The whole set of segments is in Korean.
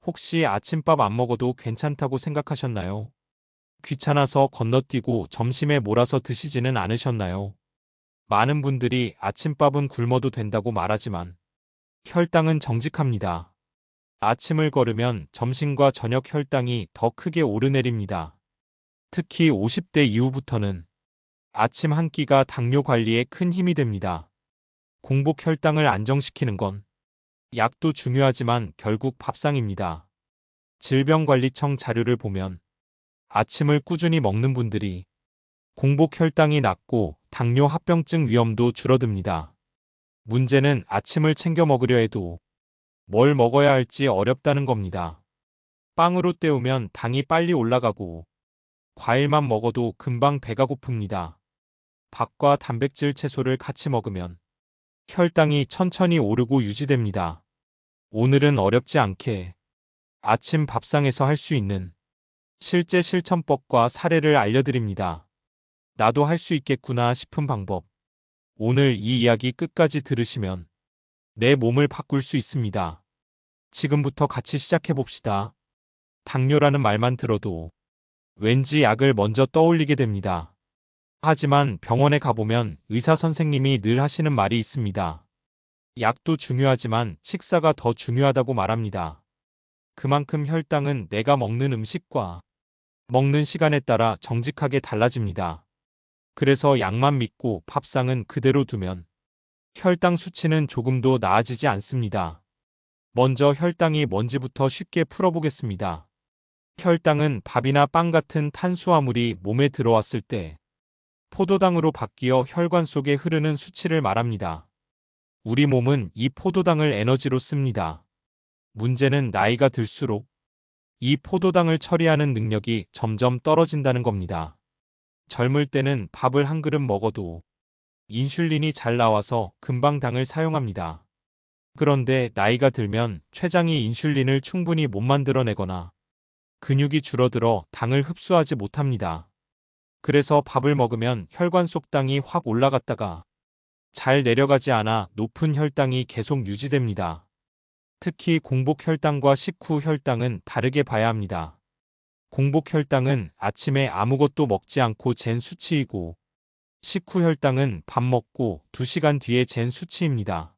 혹시 아침밥 안 먹어도 괜찮다고 생각하셨나요? 귀찮아서 건너뛰고 점심에 몰아서 드시지는 않으셨나요? 많은 분들이 아침밥은 굶어도 된다고 말하지만 혈당은 정직합니다. 아침을 거르면 점심과 저녁 혈당이 더 크게 오르내립니다. 특히 50대 이후부터는 아침 한 끼가 당뇨 관리에 큰 힘이 됩니다. 공복 혈당을 안정시키는 건 약도 중요하지만 결국 밥상입니다. 질병관리청 자료를 보면 아침을 꾸준히 먹는 분들이 공복 혈당이 낮고 당뇨 합병증 위험도 줄어듭니다. 문제는 아침을 챙겨 먹으려 해도 뭘 먹어야 할지 어렵다는 겁니다. 빵으로 때우면 당이 빨리 올라가고 과일만 먹어도 금방 배가 고픕니다. 밥과 단백질 채소를 같이 먹으면 혈당이 천천히 오르고 유지됩니다. 오늘은 어렵지 않게 아침 밥상에서 할 수 있는 실제 실천법과 사례를 알려드립니다. 나도 할 수 있겠구나 싶은 방법. 오늘 이 이야기 끝까지 들으시면 내 몸을 바꿀 수 있습니다. 지금부터 같이 시작해 봅시다. 당뇨라는 말만 들어도 왠지 약을 먼저 떠올리게 됩니다. 하지만 병원에 가보면 의사 선생님이 늘 하시는 말이 있습니다. 약도 중요하지만 식사가 더 중요하다고 말합니다. 그만큼 혈당은 내가 먹는 음식과 먹는 시간에 따라 정직하게 달라집니다. 그래서 약만 믿고 밥상은 그대로 두면 혈당 수치는 조금도 나아지지 않습니다. 먼저 혈당이 뭔지부터 쉽게 풀어보겠습니다. 혈당은 밥이나 빵 같은 탄수화물이 몸에 들어왔을 때 포도당으로 바뀌어 혈관 속에 흐르는 수치를 말합니다. 우리 몸은 이 포도당을 에너지로 씁니다. 문제는 나이가 들수록 이 포도당을 처리하는 능력이 점점 떨어진다는 겁니다. 젊을 때는 밥을 한 그릇 먹어도 인슐린이 잘 나와서 금방 당을 사용합니다. 그런데 나이가 들면 췌장이 인슐린을 충분히 못 만들어내거나 근육이 줄어들어 당을 흡수하지 못합니다. 그래서 밥을 먹으면 혈관 속 당이 확 올라갔다가 잘 내려가지 않아 높은 혈당이 계속 유지됩니다. 특히 공복 혈당과 식후 혈당은 다르게 봐야 합니다. 공복 혈당은 아침에 아무것도 먹지 않고 잰 수치이고 식후 혈당은 밥 먹고 2시간 뒤에 잰 수치입니다.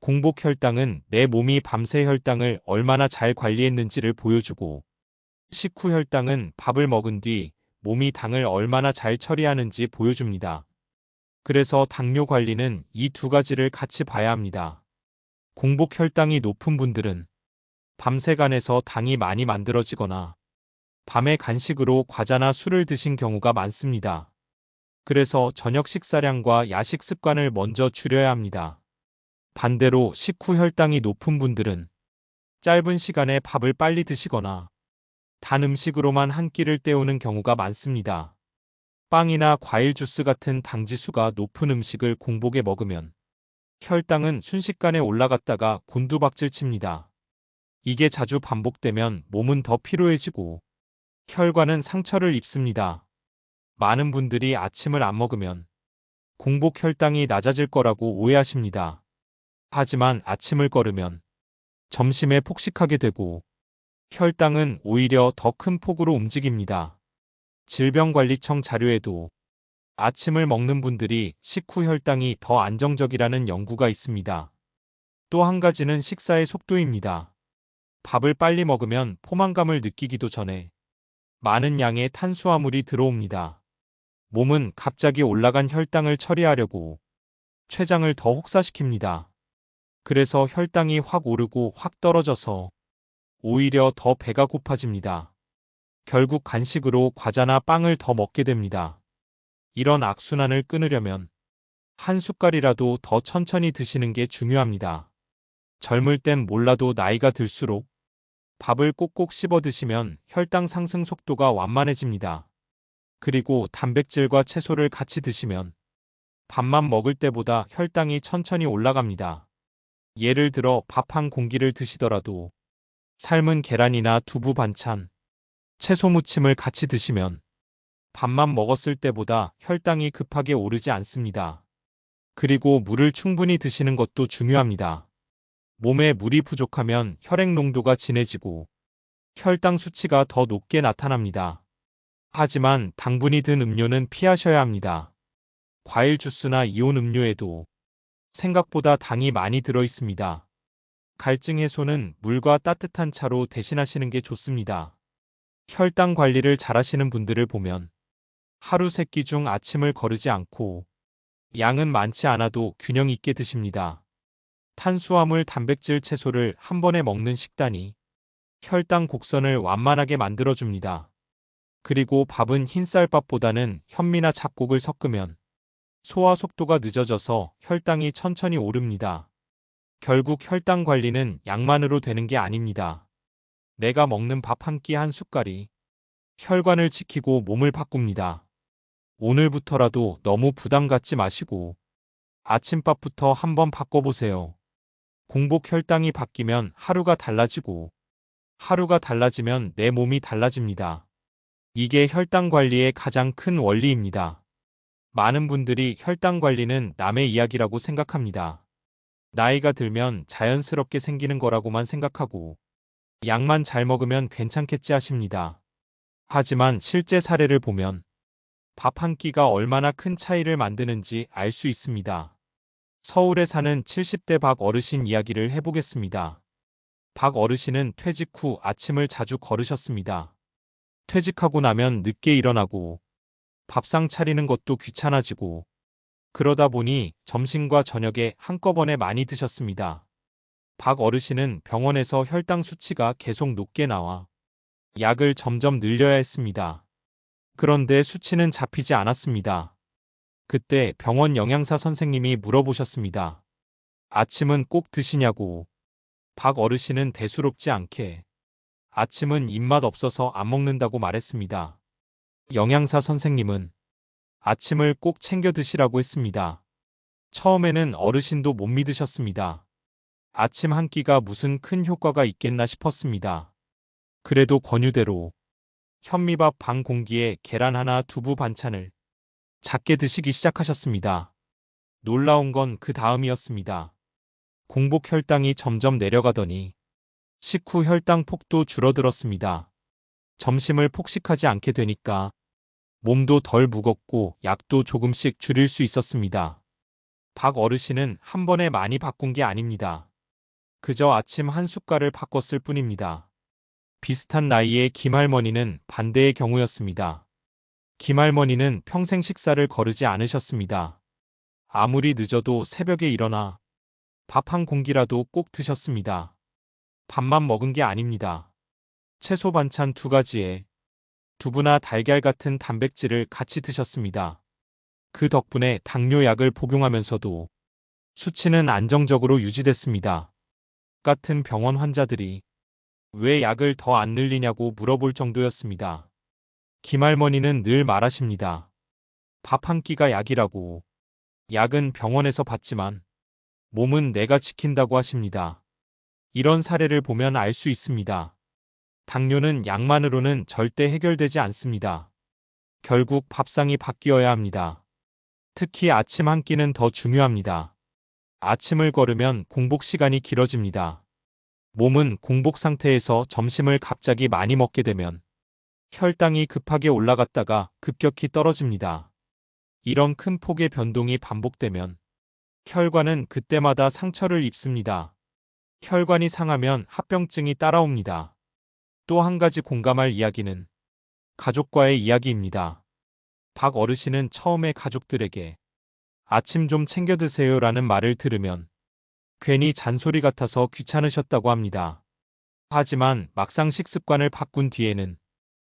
공복 혈당은 내 몸이 밤새 혈당을 얼마나 잘 관리했는지를 보여주고 식후 혈당은 밥을 먹은 뒤 몸이 당을 얼마나 잘 처리하는지 보여줍니다. 그래서 당뇨 관리는 이 두 가지를 같이 봐야 합니다. 공복 혈당이 높은 분들은 밤새 간에서 당이 많이 만들어지거나 밤에 간식으로 과자나 술을 드신 경우가 많습니다. 그래서 저녁 식사량과 야식 습관을 먼저 줄여야 합니다. 반대로 식후 혈당이 높은 분들은 짧은 시간에 밥을 빨리 드시거나 단 음식으로만 한 끼를 때우는 경우가 많습니다. 빵이나 과일 주스 같은 당지수가 높은 음식을 공복에 먹으면 혈당은 순식간에 올라갔다가 곤두박질 칩니다. 이게 자주 반복되면 몸은 더 피로해지고 혈관은 상처를 입습니다. 많은 분들이 아침을 안 먹으면 공복 혈당이 낮아질 거라고 오해하십니다. 하지만 아침을 거르면 점심에 폭식하게 되고 혈당은 오히려 더 큰 폭으로 움직입니다. 질병관리청 자료에도 아침을 먹는 분들이 식후 혈당이 더 안정적이라는 연구가 있습니다. 또 한 가지는 식사의 속도입니다. 밥을 빨리 먹으면 포만감을 느끼기도 전에 많은 양의 탄수화물이 들어옵니다. 몸은 갑자기 올라간 혈당을 처리하려고 췌장을 더 혹사시킵니다. 그래서 혈당이 확 오르고 확 떨어져서 오히려 더 배가 고파집니다. 결국 간식으로 과자나 빵을 더 먹게 됩니다. 이런 악순환을 끊으려면 한 숟갈이라도 더 천천히 드시는 게 중요합니다. 젊을 땐 몰라도 나이가 들수록 밥을 꼭꼭 씹어 드시면 혈당 상승 속도가 완만해집니다. 그리고 단백질과 채소를 같이 드시면 밥만 먹을 때보다 혈당이 천천히 올라갑니다. 예를 들어 밥 한 공기를 드시더라도 삶은 계란이나 두부 반찬, 채소 무침을 같이 드시면 밥만 먹었을 때보다 혈당이 급하게 오르지 않습니다. 그리고 물을 충분히 드시는 것도 중요합니다. 몸에 물이 부족하면 혈액 농도가 진해지고 혈당 수치가 더 높게 나타납니다. 하지만 당분이 든 음료는 피하셔야 합니다. 과일 주스나 이온 음료에도 생각보다 당이 많이 들어 있습니다. 갈증 해소는 물과 따뜻한 차로 대신하시는 게 좋습니다. 혈당 관리를 잘하시는 분들을 보면 하루 3끼 중 아침을 거르지 않고 양은 많지 않아도 균형 있게 드십니다. 탄수화물, 단백질, 채소를 한 번에 먹는 식단이 혈당 곡선을 완만하게 만들어줍니다. 그리고 밥은 흰쌀밥보다는 현미나 잡곡을 섞으면 소화 속도가 늦어져서 혈당이 천천히 오릅니다. 결국 혈당 관리는 양만으로 되는 게 아닙니다. 내가 먹는 밥 한 끼 한 숟갈이 혈관을 지키고 몸을 바꿉니다. 오늘부터라도 너무 부담 갖지 마시고 아침밥부터 한번 바꿔보세요. 공복 혈당이 바뀌면 하루가 달라지고 하루가 달라지면 내 몸이 달라집니다. 이게 혈당 관리의 가장 큰 원리입니다. 많은 분들이 혈당 관리는 남의 이야기라고 생각합니다. 나이가 들면 자연스럽게 생기는 거라고만 생각하고 약만 잘 먹으면 괜찮겠지 하십니다. 하지만 실제 사례를 보면 밥 한 끼가 얼마나 큰 차이를 만드는지 알 수 있습니다. 서울에 사는 70대 박 어르신 이야기를 해보겠습니다. 박 어르신은 퇴직 후 아침을 자주 거르셨습니다. 퇴직하고 나면 늦게 일어나고 밥상 차리는 것도 귀찮아지고 그러다 보니 점심과 저녁에 한꺼번에 많이 드셨습니다. 박 어르신은 병원에서 혈당 수치가 계속 높게 나와 약을 점점 늘려야 했습니다. 그런데 수치는 잡히지 않았습니다. 그때 병원 영양사 선생님이 물어보셨습니다. 아침은 꼭 드시냐고. 박 어르신은 대수롭지 않게 아침은 입맛 없어서 안 먹는다고 말했습니다. 영양사 선생님은 아침을 꼭 챙겨 드시라고 했습니다. 처음에는 어르신도 못 믿으셨습니다. 아침 한 끼가 무슨 큰 효과가 있겠나 싶었습니다. 그래도 권유대로 현미밥 반 공기에 계란 하나, 두부 반찬을 작게 드시기 시작하셨습니다. 놀라운 건 그 다음이었습니다. 공복 혈당이 점점 내려가더니 식후 혈당 폭도 줄어들었습니다. 점심을 폭식하지 않게 되니까 몸도 덜 무겁고 약도 조금씩 줄일 수 있었습니다. 박 어르신은 한 번에 많이 바꾼 게 아닙니다. 그저 아침 한 숟갈을 바꿨을 뿐입니다. 비슷한 나이의 김할머니는 반대의 경우였습니다. 김할머니는 평생 식사를 거르지 않으셨습니다. 아무리 늦어도 새벽에 일어나 밥 한 공기라도 꼭 드셨습니다. 밥만 먹은 게 아닙니다. 채소 반찬 2가지에 두부나 달걀 같은 단백질을 같이 드셨습니다. 그 덕분에 당뇨약을 복용하면서도 수치는 안정적으로 유지됐습니다. 같은 병원 환자들이 왜 약을 더 안 늘리냐고 물어볼 정도였습니다. 김할머니는 늘 말하십니다. 밥 한 끼가 약이라고. 약은 병원에서 받지만 몸은 내가 지킨다고 하십니다. 이런 사례를 보면 알 수 있습니다. 당뇨는 약만으로는 절대 해결되지 않습니다. 결국 밥상이 바뀌어야 합니다. 특히 아침 한 끼는 더 중요합니다. 아침을 거르면 공복 시간이 길어집니다. 몸은 공복 상태에서 점심을 갑자기 많이 먹게 되면 혈당이 급하게 올라갔다가 급격히 떨어집니다. 이런 큰 폭의 변동이 반복되면 혈관은 그때마다 상처를 입습니다. 혈관이 상하면 합병증이 따라옵니다. 또 한 가지 공감할 이야기는 가족과의 이야기입니다. 박 어르신은 처음에 가족들에게 아침 좀 챙겨 드세요라는 말을 들으면 괜히 잔소리 같아서 귀찮으셨다고 합니다. 하지만 막상 식습관을 바꾼 뒤에는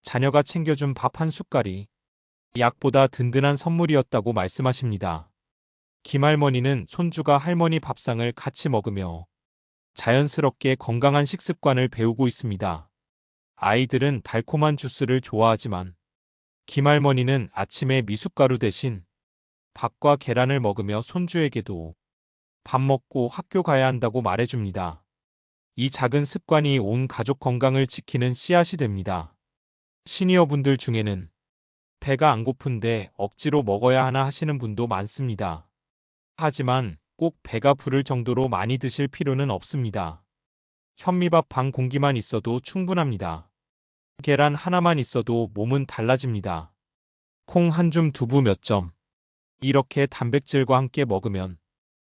자녀가 챙겨준 밥 한 숟갈이 약보다 든든한 선물이었다고 말씀하십니다. 김할머니는 손주가 할머니 밥상을 같이 먹으며 자연스럽게 건강한 식습관을 배우고 있습니다. 아이들은 달콤한 주스를 좋아하지만 김할머니는 아침에 미숫가루 대신 밥과 계란을 먹으며 손주에게도 밥 먹고 학교 가야 한다고 말해줍니다. 이 작은 습관이 온 가족 건강을 지키는 씨앗이 됩니다. 시니어분들 중에는 배가 안 고픈데 억지로 먹어야 하나 하시는 분도 많습니다. 하지만 꼭 배가 부를 정도로 많이 드실 필요는 없습니다. 현미밥 반 공기만 있어도 충분합니다. 계란 하나만 있어도 몸은 달라집니다. 콩 한 줌, 두부 몇 점. 이렇게 단백질과 함께 먹으면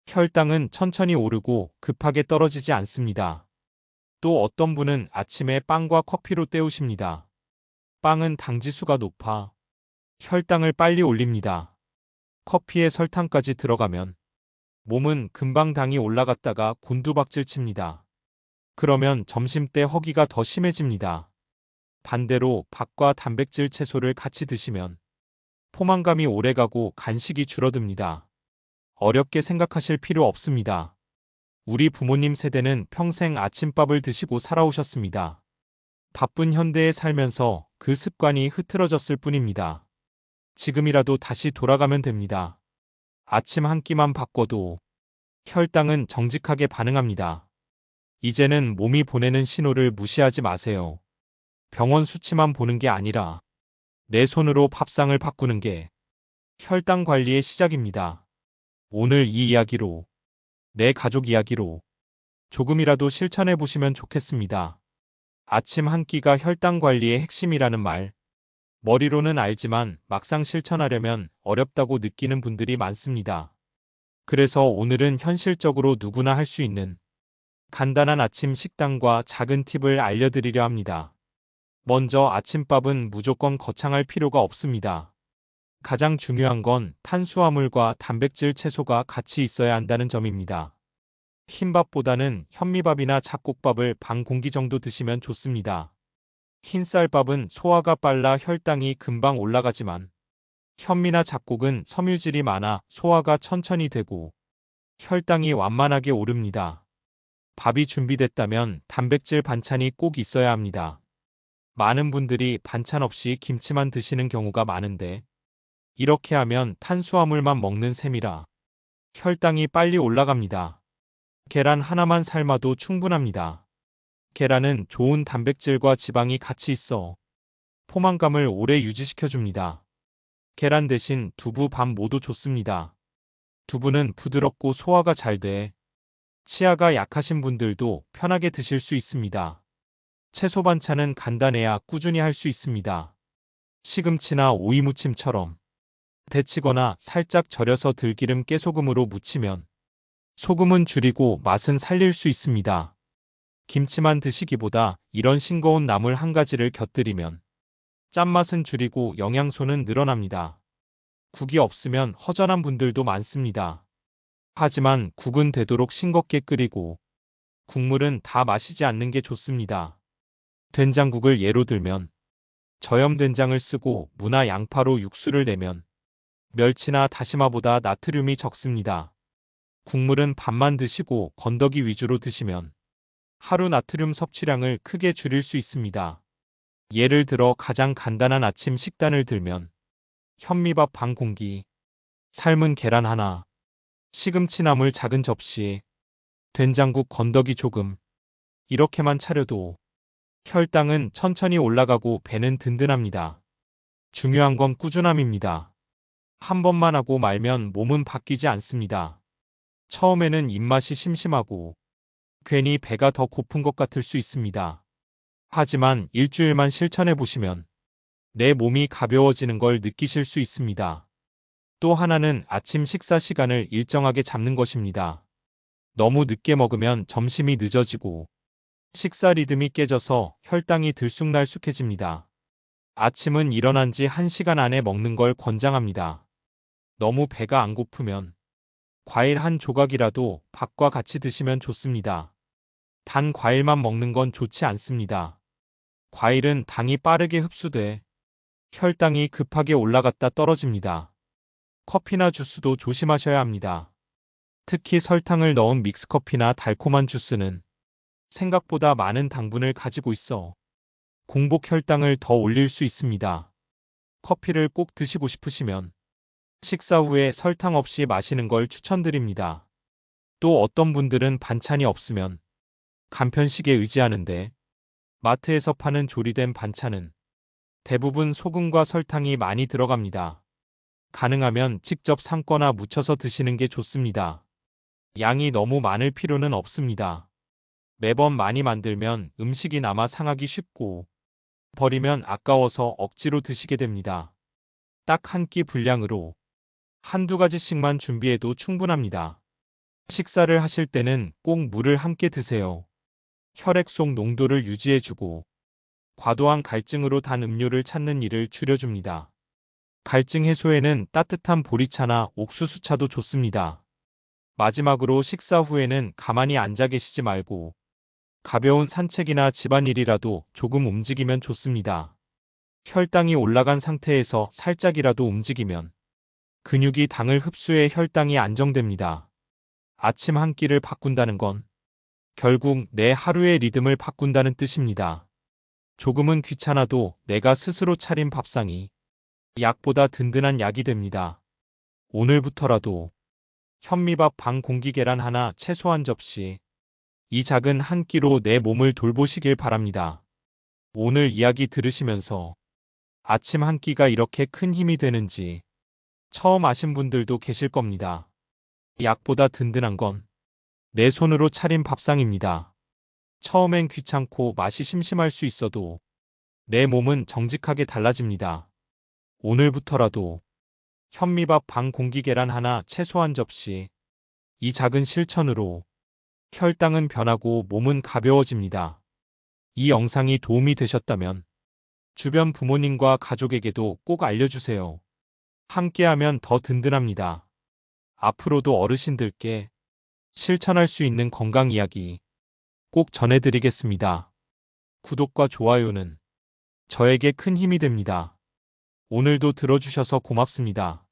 혈당은 천천히 오르고 급하게 떨어지지 않습니다. 또 어떤 분은 아침에 빵과 커피로 때우십니다. 빵은 당지수가 높아 혈당을 빨리 올립니다. 커피에 설탕까지 들어가면 몸은 금방 당이 올라갔다가 곤두박질 칩니다. 그러면 점심때 허기가 더 심해집니다. 반대로 밥과 단백질 채소를 같이 드시면 포만감이 오래가고 간식이 줄어듭니다. 어렵게 생각하실 필요 없습니다. 우리 부모님 세대는 평생 아침밥을 드시고 살아오셨습니다. 바쁜 현대에 살면서 그 습관이 흐트러졌을 뿐입니다. 지금이라도 다시 돌아가면 됩니다. 아침 한 끼만 바꿔도 혈당은 정직하게 반응합니다. 이제는 몸이 보내는 신호를 무시하지 마세요. 병원 수치만 보는 게 아니라 내 손으로 밥상을 바꾸는 게 혈당 관리의 시작입니다. 오늘 이 이야기로, 내 가족 이야기로 조금이라도 실천해 보시면 좋겠습니다. 아침 한 끼가 혈당 관리의 핵심이라는 말, 머리로는 알지만 막상 실천하려면 어렵다고 느끼는 분들이 많습니다. 그래서 오늘은 현실적으로 누구나 할 수 있는 간단한 아침 식단과 작은 팁을 알려드리려 합니다. 먼저 아침밥은 무조건 거창할 필요가 없습니다. 가장 중요한 건 탄수화물과 단백질 채소가 같이 있어야 한다는 점입니다. 흰밥보다는 현미밥이나 잡곡밥을 반 공기 정도 드시면 좋습니다. 흰쌀밥은 소화가 빨라 혈당이 금방 올라가지만 현미나 잡곡은 섬유질이 많아 소화가 천천히 되고 혈당이 완만하게 오릅니다. 밥이 준비됐다면 단백질 반찬이 꼭 있어야 합니다. 많은 분들이 반찬 없이 김치만 드시는 경우가 많은데 이렇게 하면 탄수화물만 먹는 셈이라 혈당이 빨리 올라갑니다. 계란 하나만 삶아도 충분합니다. 계란은 좋은 단백질과 지방이 같이 있어 포만감을 오래 유지시켜줍니다. 계란 대신 두부, 밥 모두 좋습니다. 두부는 부드럽고 소화가 잘 돼 치아가 약하신 분들도 편하게 드실 수 있습니다. 채소 반찬은 간단해야 꾸준히 할 수 있습니다. 시금치나 오이 무침처럼 데치거나 살짝 절여서 들기름 깨소금으로 무치면 소금은 줄이고 맛은 살릴 수 있습니다. 김치만 드시기보다 이런 싱거운 나물 한 가지를 곁들이면 짠맛은 줄이고 영양소는 늘어납니다. 국이 없으면 허전한 분들도 많습니다. 하지만 국은 되도록 싱겁게 끓이고 국물은 다 마시지 않는 게 좋습니다. 된장국을 예로 들면 저염된장을 쓰고 무나 양파로 육수를 내면 멸치나 다시마보다 나트륨이 적습니다. 국물은 반만 드시고 건더기 위주로 드시면 하루 나트륨 섭취량을 크게 줄일 수 있습니다. 예를 들어 가장 간단한 아침 식단을 들면 현미밥 반 공기, 삶은 계란 하나, 시금치나물 작은 접시, 된장국 건더기 조금 이렇게만 차려도 혈당은 천천히 올라가고 배는 든든합니다. 중요한 건 꾸준함입니다. 한 번만 하고 말면 몸은 바뀌지 않습니다. 처음에는 입맛이 심심하고 괜히 배가 더 고픈 것 같을 수 있습니다. 하지만 일주일만 실천해 보시면 내 몸이 가벼워지는 걸 느끼실 수 있습니다. 또 하나는 아침 식사 시간을 일정하게 잡는 것입니다. 너무 늦게 먹으면 점심이 늦어지고 식사 리듬이 깨져서 혈당이 들쑥날쑥해집니다. 아침은 일어난 지 1시간 안에 먹는 걸 권장합니다. 너무 배가 안 고프면 과일 한 조각이라도 밥과 같이 드시면 좋습니다. 단 과일만 먹는 건 좋지 않습니다. 과일은 당이 빠르게 흡수돼 혈당이 급하게 올라갔다 떨어집니다. 커피나 주스도 조심하셔야 합니다. 특히 설탕을 넣은 믹스커피나 달콤한 주스는 생각보다 많은 당분을 가지고 있어 공복 혈당을 더 올릴 수 있습니다. 커피를 꼭 드시고 싶으시면 식사 후에 설탕 없이 마시는 걸 추천드립니다. 또 어떤 분들은 반찬이 없으면 간편식에 의지하는데 마트에서 파는 조리된 반찬은 대부분 소금과 설탕이 많이 들어갑니다. 가능하면 직접 삶거나 무쳐서 드시는 게 좋습니다. 양이 너무 많을 필요는 없습니다. 매번 많이 만들면 음식이 남아 상하기 쉽고 버리면 아까워서 억지로 드시게 됩니다. 딱 한 끼 분량으로 한두 가지씩만 준비해도 충분합니다. 식사를 하실 때는 꼭 물을 함께 드세요. 혈액 속 농도를 유지해주고 과도한 갈증으로 단 음료를 찾는 일을 줄여줍니다. 갈증 해소에는 따뜻한 보리차나 옥수수차도 좋습니다. 마지막으로 식사 후에는 가만히 앉아 계시지 말고 가벼운 산책이나 집안일이라도 조금 움직이면 좋습니다. 혈당이 올라간 상태에서 살짝이라도 움직이면 근육이 당을 흡수해 혈당이 안정됩니다. 아침 한 끼를 바꾼다는 건 결국 내 하루의 리듬을 바꾼다는 뜻입니다. 조금은 귀찮아도 내가 스스로 차린 밥상이 약보다 든든한 약이 됩니다. 오늘부터라도 현미밥 반 공기 계란 하나 채소 한 접시 이 작은 한 끼로 내 몸을 돌보시길 바랍니다. 오늘 이야기 들으시면서 아침 한 끼가 이렇게 큰 힘이 되는지 처음 아신 분들도 계실 겁니다. 약보다 든든한 건 내 손으로 차린 밥상입니다. 처음엔 귀찮고 맛이 심심할 수 있어도 내 몸은 정직하게 달라집니다. 오늘부터라도 현미밥 반 공기 계란 하나 채소 한 접시 이 작은 실천으로 혈당은 변하고 몸은 가벼워집니다. 이 영상이 도움이 되셨다면 주변 부모님과 가족에게도 꼭 알려주세요. 함께하면 더 든든합니다. 앞으로도 어르신들께 실천할 수 있는 건강 이야기 꼭 전해드리겠습니다. 구독과 좋아요는 저에게 큰 힘이 됩니다. 오늘도 들어주셔서 고맙습니다.